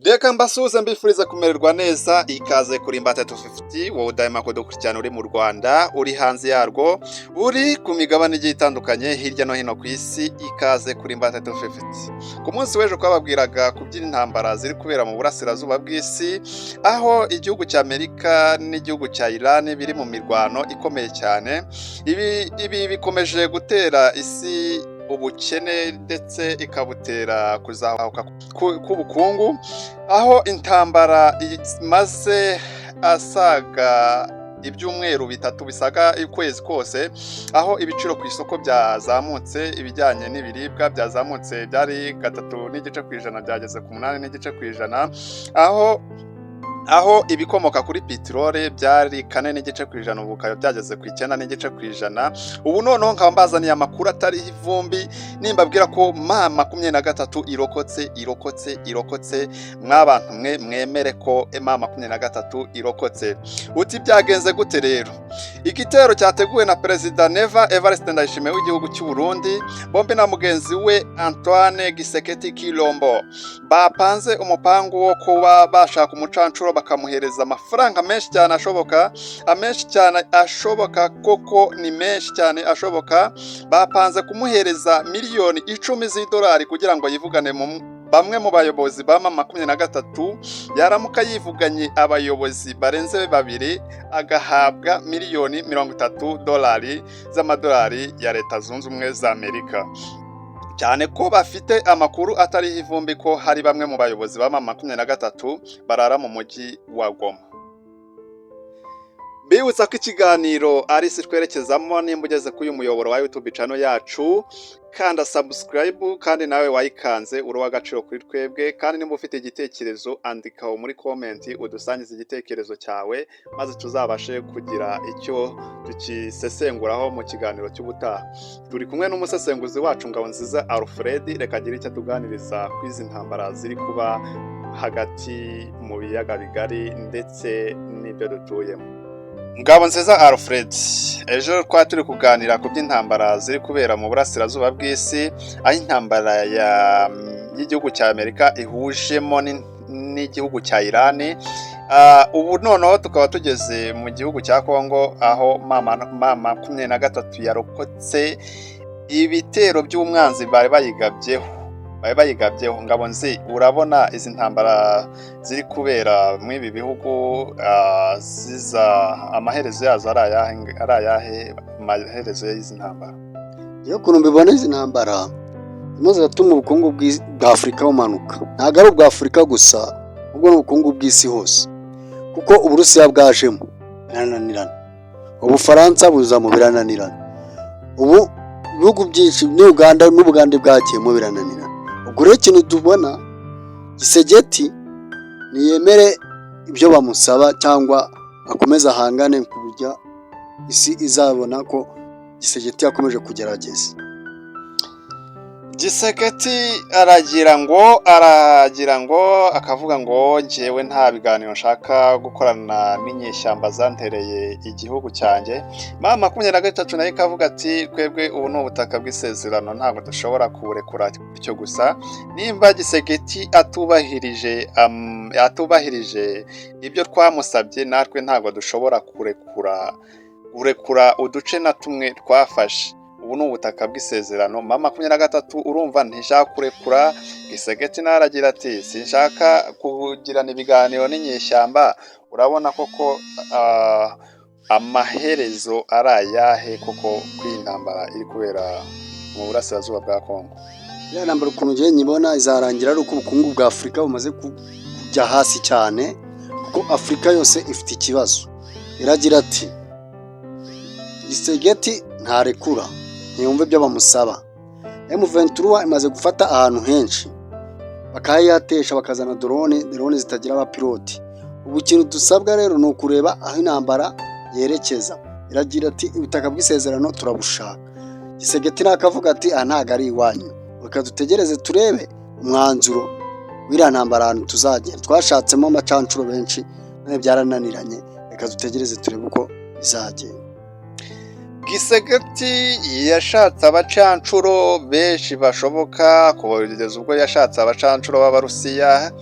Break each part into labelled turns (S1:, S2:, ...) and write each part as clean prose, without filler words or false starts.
S1: Reka mbasuhuze mbifuriza kumererwa neza, ikaze kuri Imbata 250, wowe udahema kudukurikirana uri mu Rwanda, uri hanze yarwo, uri ku migabane igiye itandukanye hirya no hino ku isi, ikaze kuri Imbata 250. Ku munsi w'ejo twababwiraga ku by'intambara ziri kubera mu burasirazuba bw'isi, aho igihugu cya Amerika n'igihugu cya Iran biri mu mirwano ikomeye cyane. Ibi bikomeje gutera isi ubukene ndetse ikabutera kuzahuka k'ubukungu, aho intambara imaze asaga ibyumweru bitatu bisaga ukwezi kose, aho ibiciro ku isoko byazamutse, ibijyanye n'ibiribwa byazamutse, byari 3.9% byageze ku 8.9%, aho ibikomoka kuri peteroli byari 4.9%, ubu bikaba byageze ku 9.9%. Ubu noneho nkaba mbazaniye amakuru atariho ivumbi, nimbabwira ko M23 irokotse, mwabantu mwe mwemere ko M23 irokotse. Uti byagenze gute rero? Igitero cyateguwe na Perezida Neva Evariste Ndayishimiye w'igihugu cy'u Burundi, bombe na mugenzi we Antoine Gisekedi Kilombo bapanze umupango wo kuba bashaka umucancuro bakamuhereza amafaranga menshi cyane ashoboka, koko ni menshi cyane ashoboka. Bapanze kumuhereza miliyoni 10 z'idolari kugira ngo yivugane bamwe mu bayobozi ba M23. Yaramuka yivuganye abayobozi barenze babiri, agahabwa miliyoni 30 z'amadolari ya Leta Zunze Ubumwe za Amerika. Cyane ko bafite amakuru atariho ivumbi ko hari bamwe mu bayobozi ba M23 barara mu mujyi wa Goma. Bibutsa ko ikiganiro ari isi twerekezamo, nimba ugeze kuri uyu muyoboro wa YouTube channel yacu, kanda subscribe kandi nawe wayikanze uri w'agaciro kuri twebwe. Kandi nimba ufite igitekerezo, andikaho muri comment udusangize igitekerezo cyawe, maze tuzabashe kugira icyo tukisesenguraho mu kiganiro cy'ubutaha. Turi kumwe n'umusesenguzi wacu Ngabonziza Alfred, reka agira icyo tuganiriza ku izi ntambara ziri kuba hagati mu biyaga bigari ndetse n'ibyo dutuyemo. Ngabonziza Alfred, ejo twari turi kuganira ku by'intambara ziri kubera mu burasirazuba bw'isi, aho intambara y'igihugu cya Amerika ihujemo n'igihugu cya Iran. Ubu noneho tukaba tugeze mu gihugu cya Kongo, aho M23 yarokotse ibitero by'umwanzi bari bayigabyeho. Ngabonzi, urabona izi ntambara ziri kubera mu ibi bihugu ziza amaherezo yazo ari ayahe amaherezo y'izi ntambara?
S2: Iyo kuntu mbibona izi ntambara imaze gutuma ubukungu bwa Afurika bumanuka. Ntabwo ari ubwa Afurika gusa, ahubwo n'ubukungu bw'isi hose, kuko Uburusiya bwajemo birananirana, Ubufaransa buza mu birananirana, ubu ibihugu byinshi n'Uganda n'Ubugande bwagiyemo birananirana. Ubwo rero ikintu tubona, Gisegeti niyemere ibyo bamusaba cyangwa akomeza ahangane ku buryo isi izabona ko Gisegeti yakomeje kugerageza.
S1: Gisegeti aragira ngo akavuga ngo njyewe nta biganiro nshaka gukorana n'inyeshyamba zantereye igihugu cyanjye. M23 nayo ikavuga ati twebwe ubu ni ubutaka bw'isezerano, ntabwo dushobora kuburekura bityo gusa. Nimba Gisegeti atubahirije ibyo twamusabye, natwe ntabwo dushobora kurekura uduce na tumwe twafashe. Ubu ni ubutaka bw'isezerano. M23 urumva ntishaka kurekura. Gisegeti naragira ati sinshaka kugirana ibiganiro n'inyeshyamba. Urabona koko amaherezo ari ayahe koko kw'intambara iri kubera mu burasirazuba bwa Kongo?
S2: Ya ntambara ukuntu ngiye nyibona izarangira ari uko ubukungu bwa Afurika bumaze kujya hasi cyane, kuko Afurika yose ifite ikibazo. Iragira ati Gisegeti ntarekura, ntiyumve ibyo bamusaba. M23 imaze gufata ahantu henshi, bakayatesha, bakazana drone zitagira abapiloti. Ubu ikintu dusabwa rero ni ukureba aho intambara yerekeza. Iragira ati ubutaka bw'isezerano turabushaka. Gisegeti nakavuga ati ntago ari iwanyu, reka dutegereze turebe umwanzuro w'iriya ntambara ahantu tuzagera. Twashatsemo amacancuro benshi none byarananiranye, reka dutegereze turebe uko bizagenda.
S1: Gisegeti yashatse abacancuro benshi bashoboka kugeza ubwo yashatse abacancuro b'Abarusiya,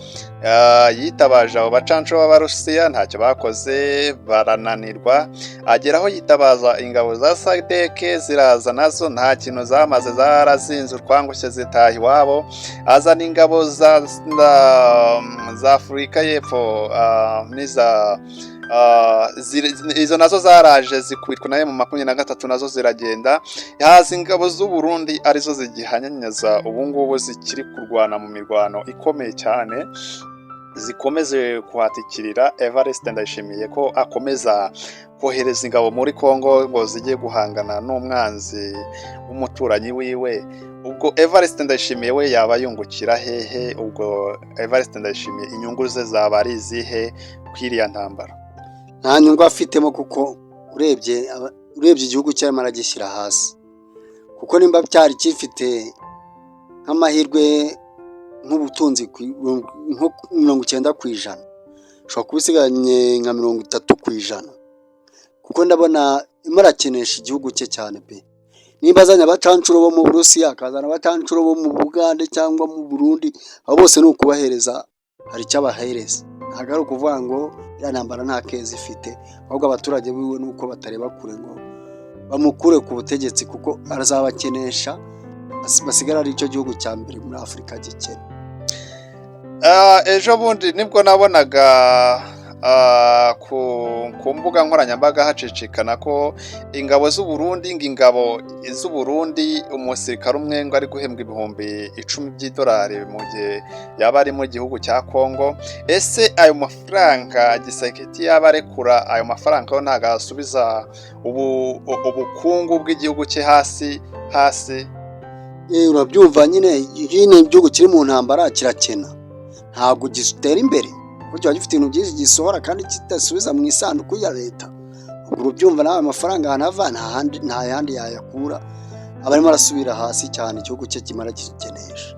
S1: yitabaje abo bacancuro b'Abarusiya ntacyo bakoze barananirwa, ageraho yitabaza ingabo za SADC ziraza nazo nta kintu zamaze, zarazinze utwangushye zitaha iwabo, azana ingabo za Afurika y'Epfo n'iza izo nazo zaraje zikubitwa nayo mu 23 nazo ziragenda, haza ingabo z'u Burundi arizo zigihanyanyaza ubu ngubu zikiri kurwana mu mirwano ikomeye cyane, zikomeje kuhatikirira Evariste Ndayishimiye ko akomeza kohereza ingabo muri Kongo ngo zijye guhangana n'umwanzi w'umuturanyi wiwe. Ubwo Evariste Ndayishimiye we yaba yungukira hehe? Ubwo Evariste Ndayishimiye inyungu ze zaba ari izihe kwiriya ntambara?
S2: Nta nyungu afitemo kuko urebye igihugu cyarimo aragishyira hasi, kuko nimba cyari gifite nk'amahirwe nk'ubutunzi nko 90%, ushobora kuba usigaranye nka 30%, kuko ndabona imarakenesha igihugu cye cyane pe. Nimba azanye abacancuro bo mu Burusiya, akazana abacancuro bo mu Bugande cyangwa mu Burundi, abo bose ni ukubahereza, hari icyo abahereza. Ntabwo ari ukuvuga ngo iriya ntambara nta keza ifite, ahubwo abaturage biwe nuko batareba kure ngo bamukure ku butegetsi, kuko arazabakenesha basigara ari cyo gihugu cya mbere muri Afurika gikennye.
S1: Ejo bundi nibwo nabonaga ku mbuga nkoranyambaga hacicikana ko ingabo z'u Burundi umusirikare umwe ngo ari guhembwa $10,000 by'idolari mu gihe yaba ari mu gihugu cya Kongo. Ese ayo mafaranga Gisegeti yaba arekura ayo mafaranga ntabwo asubiza ubukungu bw'igihugu cye hasi?
S2: Urabyumva nyine, igihugu kiri mu ntambara kirakena, ntabwo gitera imbere, kuko gifite ibintu byinshi gisohora kandi kidasubiza mu isanduku ya leta. Ubwo ubyumva nawe amafaranga ahantu ava nta yandi yayakura, aba arimo arasubira hasi cyane, igihugu cye kimara kikenesha.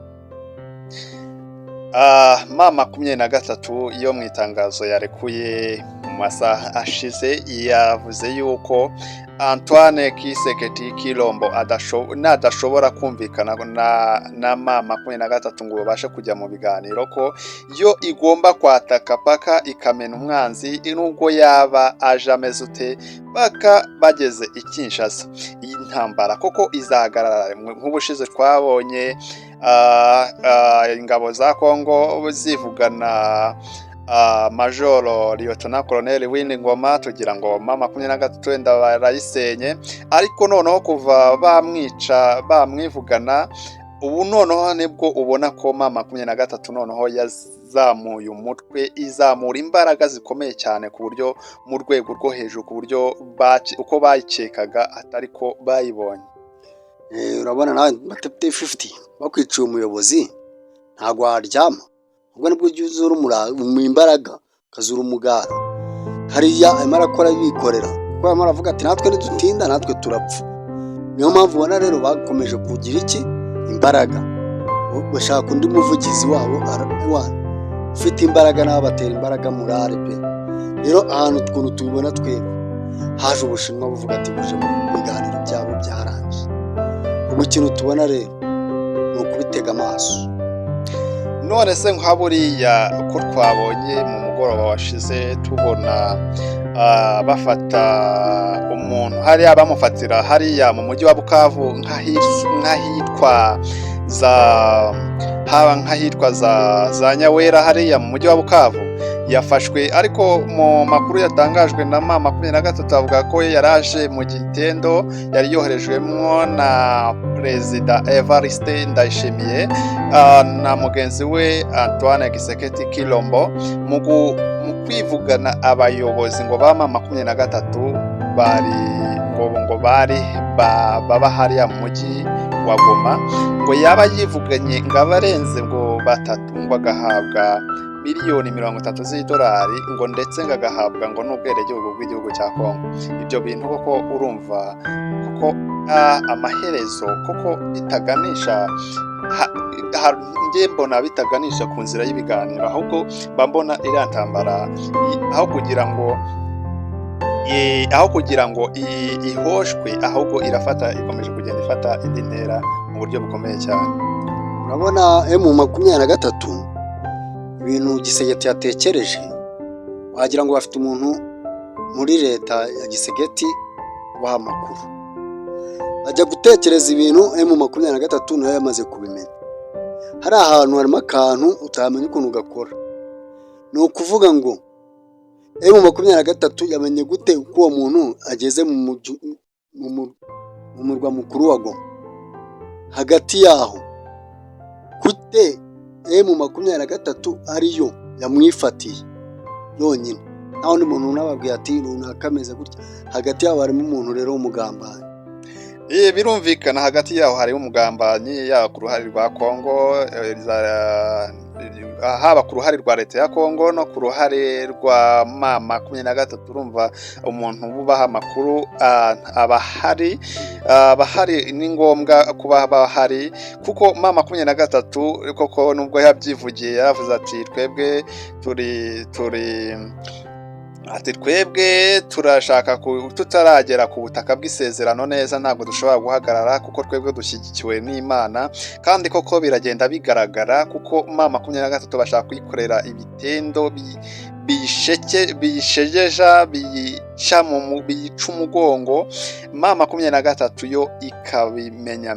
S1: M23 iyo mu itangazo yarekuye mu masaha ashize yavuze yuko Antoine Tshisekedi Tshilombo nadashobora kumvikana na M23 ngo babashe kujya mu biganiro, ko yo igomba kwataka paka ikamena umwanzi nubwo yaba aje ameze ute, paka bageze i Kinshasa. Iyi ntambara koko izahagarara nk'ubushize twabonye ingabo za Kongo zivugana Majoro Lieutenant Colonel W'Ingoma tugira ngo M23 wenda barayisenye, ariko noneho kuva bamwivugana ubu noneho nibwo ubona ko M23 noneho yazamuye umutwe, izamura imbaraga zikomeye cyane ku buryo mu rwego rwo hejuru, ku buryo uko bayikekaga atari ko bayibonye.
S2: Urabona nawe batete 50 bakwiciye umuyobozi ntabwo waryama, ubwo nibwo uzura mu imbaraga kazura umugara. Hariya arimo arakora bikorera, kuko arimo aravuga ati natwe nidutinda natwe turapfa. Niyo mpamvu ubona rero bakomeje kugira imbaraga, bashaka undi muvugizi wabo ufite imbaraga, nabo batera imbaraga murare pe. Rero ahantu twuntu tubibona twebwe, haje Ubushinwa buvuga ati buje mu biganiro byabo byarangiye. Ubu ikintu tubona rero ni ukubitega amaso.
S1: None se nka buriya uko twabonye mu mugoroba washize tubona bafata umuntu hariya, bamufatira hariya mu mujyi wa Bukavu nk'ahitwa za Nyawera hariya mu mujyi wa Bukavu yafashwe, ariko mu makuru yatangajwe na M23 avuga ko yaraje mu gitendo yari yoherejwemo na Perezida Evariste Ndayishimiye na mugenzi we Antoine Tshisekedi Tshilombo mu kwivugana abayobozi ngo ba M23 baba hariya mu mujyi wa Goma, ngo yaba yivuganye ngo abarenze ngo 3 ngo agahabwa $30,000 z'idolari, ngo ndetse ngo agahabwa ngo n'ubwenegihugu bw'igihugu cya Kongo. Ibyo bintu koko urumva kuko amaherezo koko bitaganisha, njye mbona bitaganisha ku nzira y'ibiganiro, ahubwo mbona iriya ntambara aho kugira ngo aho kugira ngo ihoshwe ahubwo ikomeje kugenda ifata indi ntera mu buryo bukomeye cyane.
S2: urabona M23 ibintu Gisegeti yatekereje wagira ngo bafite umuntu muri leta ya Gisegeti ubaha amakuru, ajya gutekereza ibintu M23 nayo yamaze kubimenya. Hari ahantu harimo akantu utamenya ukuntu gakora, ni ukuvuga ngo M23 yamenye gute uko uwo muntu ageze mu murwa mukuru wa Goma. Hagati yaho gute M23 ariyo yamwifatiye yonyine, nta wundi muntu unababwiye ati runaka ameze gutya. Hagati yabo harimo umuntu rero w'umugambanyi.
S1: Birumvikana hagati yaho hariho umugambanyi, yaba ku ruhare rwa Kongo, haba ku ruhare rwa leta ya Kongo no ku ruhare rwa M23. Urumva umuntu ubaha amakuru abahari ni ngombwa kuba bahari, kuko M23 koko nubwo yabyivugiye yaravuze ati twebwe turashaka tutaragera ku butaka bw'isezerano neza, ntabwo dushobora guhagarara kuko twebwe dushyigikiwe n'Imana. Kandi koko biragenda bigaragara, kuko M23 bashaka kuyikorera ibitendo bishegeja biyica umugongo. M23 yo ikabimenya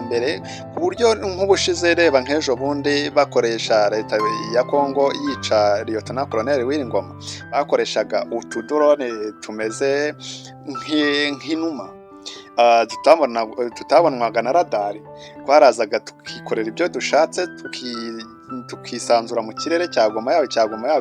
S1: mbere ku buryo nk'ubushize reba nk'ejo bundi bakoresha leta ya Kongo yica Lieutenant Colonel Wiringoma, bakoreshaga utudrone tumeze nk'inuma tutabonwaga na radari. Twarazaga tukikorera ibyo dushatse, tukisanzura mu kirere cya Goma yabo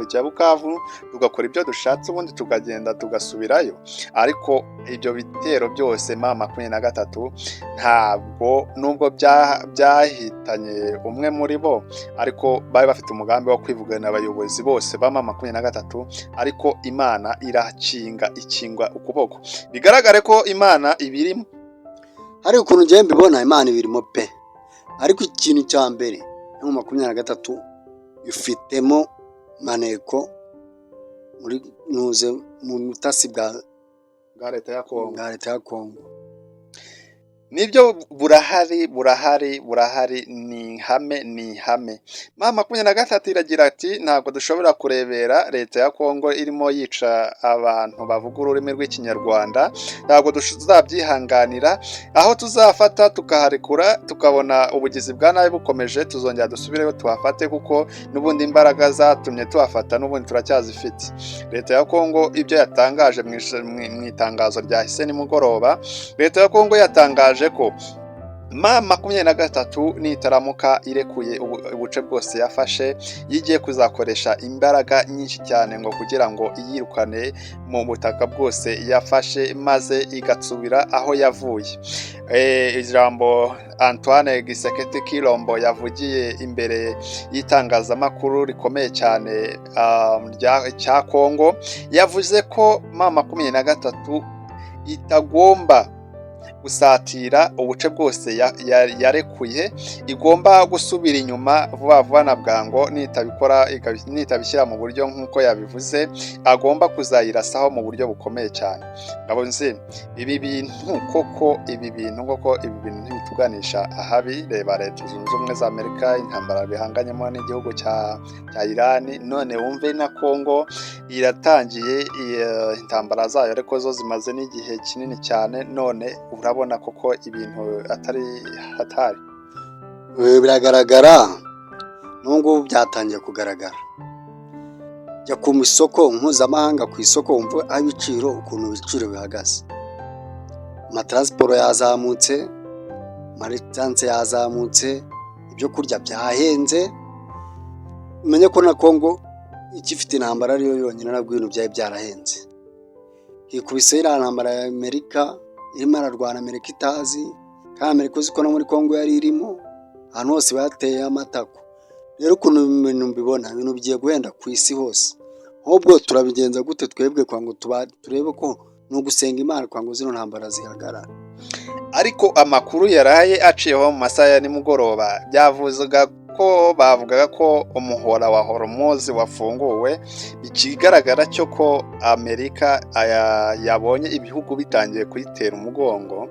S1: cya Bukavu, tugakora ibyo dushatse, ubundi tukagenda tugasubirayo. Ariko ibyo bitero byose M23 ntabwo, nubwo byahitanye umwe muri bo, ariko bari bafite umugambi wo kwivugana abayobozi bose ba M23. Ariko Imana ikinga ukuboko, bigaragare ko Imana ibirimo.
S2: Hari ukuntu ngiye mbibona Imana ibirimo pe. Ariko ikintu cya mbere M23 ifitemo maneko muri mu mutasi bwa leta ya Kongo. Nibyo burahari ni ihame. M23 iragira ati ntabwo dushobora kurebera leta ya Kongo irimo yica abantu bavuga ururimi rw'Ikinyarwanda, ntabwo tuzabyihanganira. Aho tuzafata tukaharekura tukabona ubugizi bwa nabi bukomeje, tuzongera dusubireyo tuhafate, kuko n'ubundi imbaraga zatumye tuhafata n'ubundi turacyazifite. Leta ya Kongo ibyo yatangaje mu itangazo ryahise nimugoroba, leta ya Kongo yatangaje ko M23 nitaramuka irekuye ubuce bwose yafashe, yigiye kuzakoresha imbaraga nyinshi cyane ngo kugira ngo iyirukane mu butaka bwose yafashe, maze igasubira aho yavuye. Ijambo Antoine Gisekedi Kilombo yavugiye imbere y'itangazamakuru rikomeye cyane cya Kongo, yavuze ko M23 itagomba gusatira ubuce bwose yarekuye, igomba gusubira inyuma vuba na bwango. Nitabishyira mu buryo nk'uko yabivuze, agomba kuzayirasaho mu buryo bukomeye cyane. Nzi ibi bintu koko ntibituganisha ahabi. Reba Leta Zunze Ubumwe za Amerika, intambara bihanganyemo n'igihugu cya Iran, none wumve na Kongo iratangiye intambara zayo, ariko zo zimaze n'igihe kinini cyane. None urabona koko ibintu atari hatari. Biragaragara, nubwo byatangiye kugaragara. Jya ku isoko mpuzamahanga, ku isoko wumva ukuntu ibiciro bihagaze. Amatransport yazamutse, maritanse yazamutse, ibyo kurya byahenze. Umenye ko na Kongo ikifite intambara ariyo yonyine, nabwo ibintu byaye byarahenze. Hikubise iriya ntambara ya Amerika irimo ararwana, Amerika itazi, kandi Amerika uzi ko no muri Kongo yari irimo, ahantu hose bateye amatako. Rero ukuntu ibintu mbibona, ibintu bigiye guhenda ku isi hose. Ahubwo turabigenza gute twebwe kwa ngo turebe ko no gusenga Imana kwa ngo zino ntambara zihagarara. Ariko amakuru yaraye aciyeho mu masaha ya nimugoroba byavuzaga
S1: ko bavugaga ko umuhora wa Hormuz wafunguwe, ikigaragara cyo ko Amerika yabonye ibihugu bitangiye kuyitera umugongo,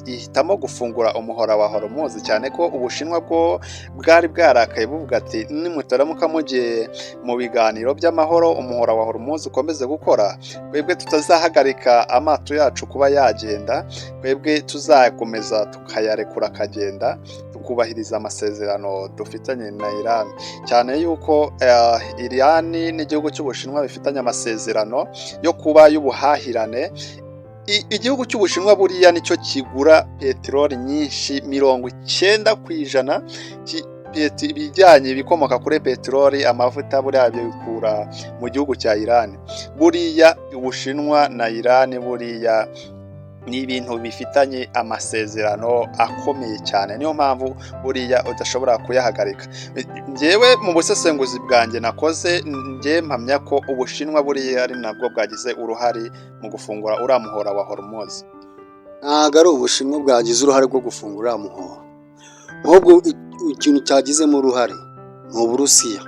S1: ihitamo gufungura umuhora wa Hormuz, cyane ko Ubushinwa bwo bwari bwarakaye buvuga ati nimutaramuka mugiye mu biganiro by'amahoro umuhora wa Hormuz ukomeze gukora, twebwe tutazahagarika amato yacu kuba yagenda, twebwe tuzakomeza tukayarekura akagenda, tukubahiriza amasezerano dufitanye na Iran, cyane yuko Iran n'igihugu cy'Ubushinwa bifitanye amasezerano yo kuba y'ubuhahirane. Igihugu cy'Ubushinwa buriya nicyo kigura peteroli nyinshi 90% ibijyanye bikomoka kuri peteroli, amavuta buriya bikura mu gihugu cya Iran. Buriya Ubushinwa na Iran buriya ni ibintu bifitanye amasezerano akomeye cyane, niyo mpamvu buriya udashobora kuyahagarika. Njyewe mu busesenguzi bwanjye nakoze, njye mpamya ko Ubushinwa buriya ari nabwo bwagize uruhare mu gufungura uriya muhora wa Hormuz.
S2: ntabwo ari Ubushinwa bwagize uruhare rwo gufungura uriya muhora, ahubwo ikintu cyagizemo uruhare ni Uburusiya,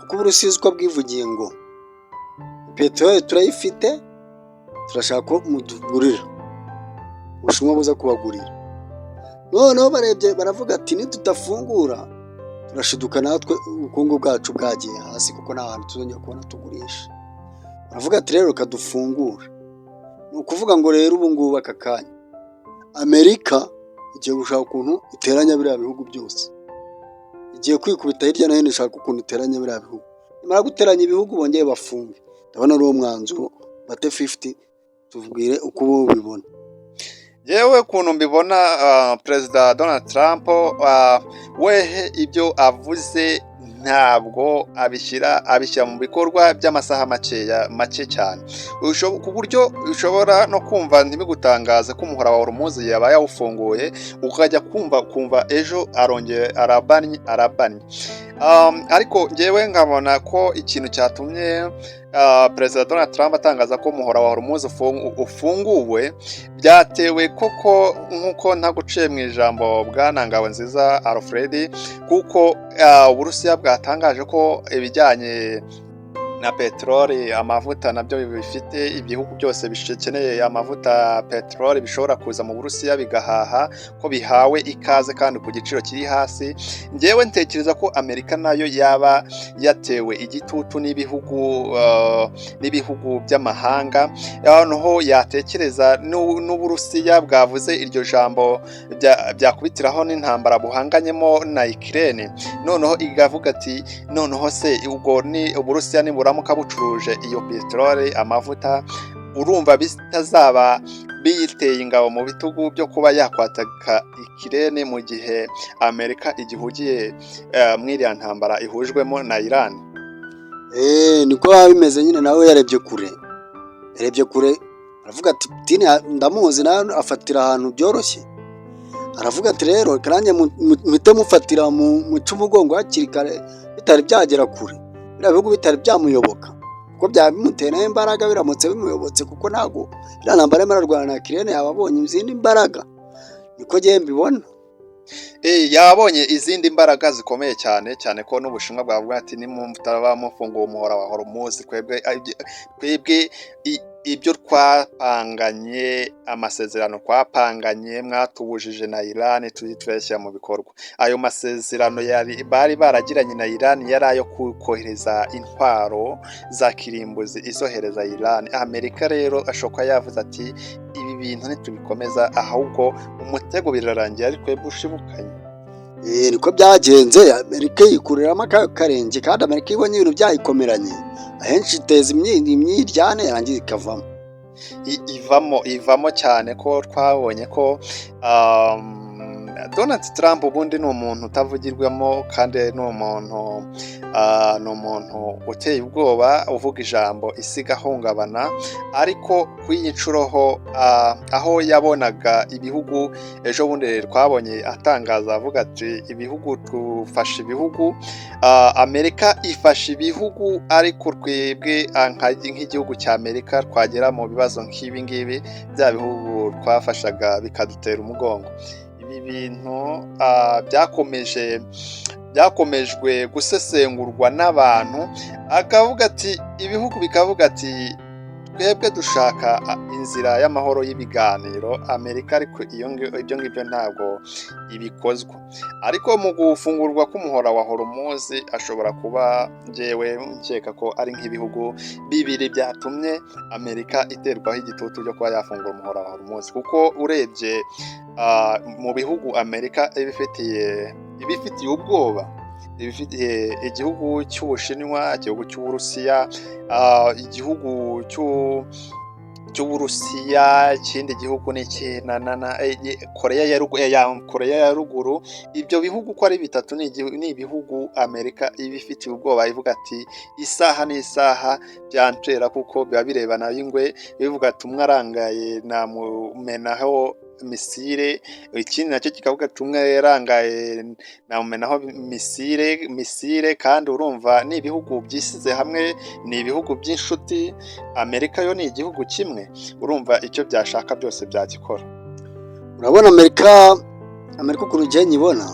S2: kuko Uburusiya uko bwivugiye ngo peteroli turayifite, turashaka ko mutugurira, Ubushinwa buza kubagurira. Noneho barebye baravuga ati nitudafungura turashiduka natwe, ubukungu bwacu bwagiye hasi, kuko nta hantu tuzongera kubona tugurisha. Baravuga ati rero kadufungure. Ni ukuvuga ngo rero ubu ngubu aka kanya Amerika igiye gushaka ukuntu iteranya biriya bihugu byose, igiye kwikubita hirya no hino ishaka ukuntu iteranya biriya bihugu. Nimara guteranya ibihugu bongeye bafunge, ndabona ari uwo mwanzuro bate 50, tubwire uko ubu bibona.
S1: Yewe ukuntu mbibona, Perezida Donald Trump wehe ibyo avuze ntabwo abishyira mu bikorwa by'amasaha make cyane, ku buryo ushobora no kumva ntibigutangaze ko umuhora wa Hormuz yaba yawufunguye, ukajya kumva ejo arongera arabanye. Ariko njyewe nkabona ko ikintu cyatumye Perezida Donald Trump atangaza ko umuhora wa Hormuz ufunguwe, byatewe koko nk'uko ntaguciye mu ijambo bwana Ngabonziza Alfred, kuko Uburusiya bwatangaje ko ibijyanye na peteroli, amavuta nabyo bifite, ibihugu byose bikeneye amavuta, peteroli bishobora kuza mu Burusiya bigahaha, ko bihawe ikaze kandi ku giciro kiri hasi. Njyewe ntekereza ko Amerika nayo yaba yatewe igitutu n'ibihugu by'amahanga, noneho yatekereza n'Uburusiya bwavuze iryo jambo byakubitiraho n'intambara buhanganyemo na Ukraine, noneho igavuga ati noneho se ubwo ni Uburusiya niburamuka bucuruje iyo peteroli, amavuta, urumva bitazaba biyiteye ingabo mu bitugu byo kuba yakwataka Ukraine mu gihe Amerika igihugiye mwiriya ntambara ihujwemo na Iran.
S2: Niko biba bimeze nyine. Nawe yarebye kure aravuga ati Putin ndamuzi, nawe afatira ahantu byoroshye, aravuga ati rero karange muhite mufatira mu cy'umugongo hakiri kare bitari byagera kure, biriya bihugu bitari byamuyoboka, kuko byaba bimutera imbaraga biramutse bimuyobotse, kuko ntabwo iriya ntambara arimo ararwana na Ukraine yaba abonye izindi mbaraga, niko njye mbibona.
S1: Yabonye izindi mbaraga zikomeye cyane ko n'Ubushinwa bwavuga ati nimutaba mufunguye umuhora wa Hormuz, twebwe ibyo twapanganye, amasezerano twapanganye mwatubujije na Iran tuyashyira mu bikorwa. Ayo masezerano bari baragiranye na Iran yari ayo kohereza intwaro za kirimbuzi izohereza Iran. Amerika rero ashoka yavuze ati ibi bintu ntitubikomeza, ahubwo umutego birarangiye ari twebwe ushibukanye.
S2: Niko byagenze. Amerika yikuriramo akarenge, kandi Amerika ibonye ibintu byayikomeranye, ahenshi iteza imyiryane yarangiza ikavamo.
S1: ivamo cyane ko twabonye ko Donald Trump ubundi ni umuntu utavugirwamo, kandi ni umuntu uteye ubwoba, uvuga ijambo isiga ahungabana. Ariko kuri iyi nshuro aho yabonaga ibihugu, ejo bundi twabonye atangaza avuga ati ibihugu tufashe ibihugu, Amerika ifashe ibihugu, ariko twebwe nk'igihugu cya Amerika twagera mu bibazo nk'ibi ngibi bya bihugu twafashaga bikadutera umugongo. ibi bintu byakomejwe gusesengurwa n'abantu, akavuga ati ibihugu bikavuga ati twebwe dushaka inzira y'amahoro y'ibiganiro, Amerika ariko ibyo ngibyo ntabwo ibikozwa. Ariko mu gufungurwa k'umuhora wa Hormuz ashobora kuba njyewe nkeka ko ari nk'ibihugu bibiri byatumye Amerika iterwaho igitutu cyo kuba yafungura umuhora wa Hormuz, kuko urebye mu bihugu Amerika ibifitiye ubwoba, ibifitiye igihugu cy'Ubushinwa, igihugu cy'Uburusiya, igihugu cy'Uburusiya, ikindi gihugu ni Koreya ya ruguru. Ibyo bihugu uko ari bitatu ni ibihugu Amerika ibifitiye ubwoba, ivuga ati isaha n'isaha byancera, kuko biba birebana y'ingwe, bivuga ati umwe arangaye namumenaho misile, ikindi nacyo kikavuga ati umwe yarangaye namumenaho misile. Kandi urumva ni ibihugu byisize hamwe, ni ibihugu by'inshuti. Amerika yo ni igihugu kimwe, urumva icyo byashaka byose byagikora.
S2: Urabona Amerika ukuntu ugiye nyibona,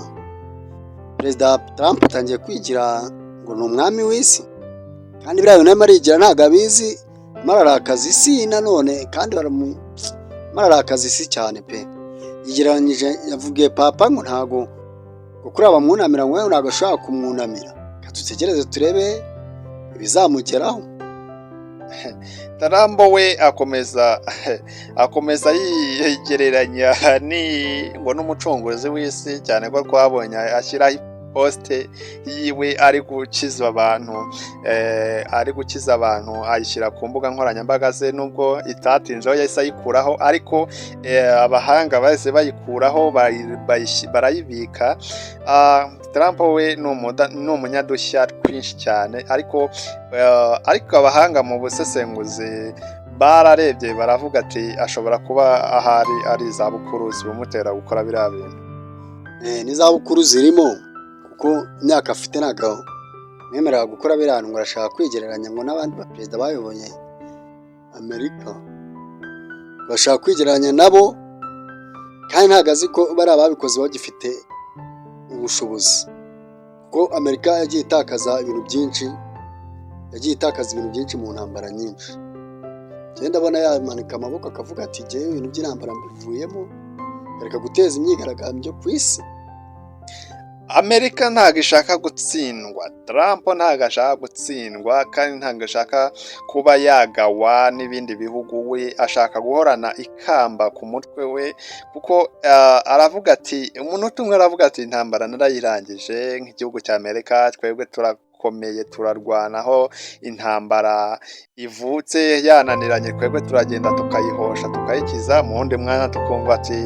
S2: Perezida Trump atangiye kwigira ngo ni umwami w'isi, kandi biriya bintu arimo arigira ntabwo abizi, ararakaza isi nanone, kandi ararakaza isi cyane pe. Yigereranyije, yavugiye papa ngo ntabwo kuri abamwunamira ngo ntabwo ashobora kumwunamira. Dutegereze turebe ibizamugeraho.
S1: Tarambo we akomeza yigereranya ngo n'umucunguzi w'isi, cyane ko twabonye ashyiraho poste yiwe ari gukiza abantu, ayishyira ku mbuga nkoranyambaga ze, nubwo itatinzeho yahise ayikuraho, ariko abahanga bahise bayikuraho barayibika. Trump we ni umunyadushya twinshi cyane, ariko abahanga mu busesenguzi bararebye baravuga ati ashobora kuba ahari ari izabukuru zibimutera gukora biriya bintu.
S2: N'izabukuru zirimo, kuko imyaka afite ntabwo mwemerera gukora biriya bintu, ngo arashaka kwigereranya ngo n'abandi baperezida bayoboye Amerika, bashaka kwigereranya nabo, kandi ntabwo azi ko bari ababikoze bagifite ubushobozi, kuko Amerika yagiye itakaza ibintu byinshi mu ntambara nyinshi. Ngenda abona yamanika amaboko akavuga ati jyewe ibintu by'intambara mbivuyemo, reka guteza imyigaragambyo ku isi.
S1: Amerika ntabwo ishaka gutsindwa, Trump ntabwo ashaka gutsindwa, kandi ntabwo ashaka kuba yagawa n'ibindi bihugu. We ashaka guhorana ikamba ku mutwe we, kuko aravuga ati, umunota umwe aravuga ati intambara narayirangije nk'igihugu cya Amerika, twebwe turakomeye, turarwanaho, intambara ivutse yananiranye twebwe turagenda tukayihosha tukayikiza. Mu wundi mwanya tukumva ati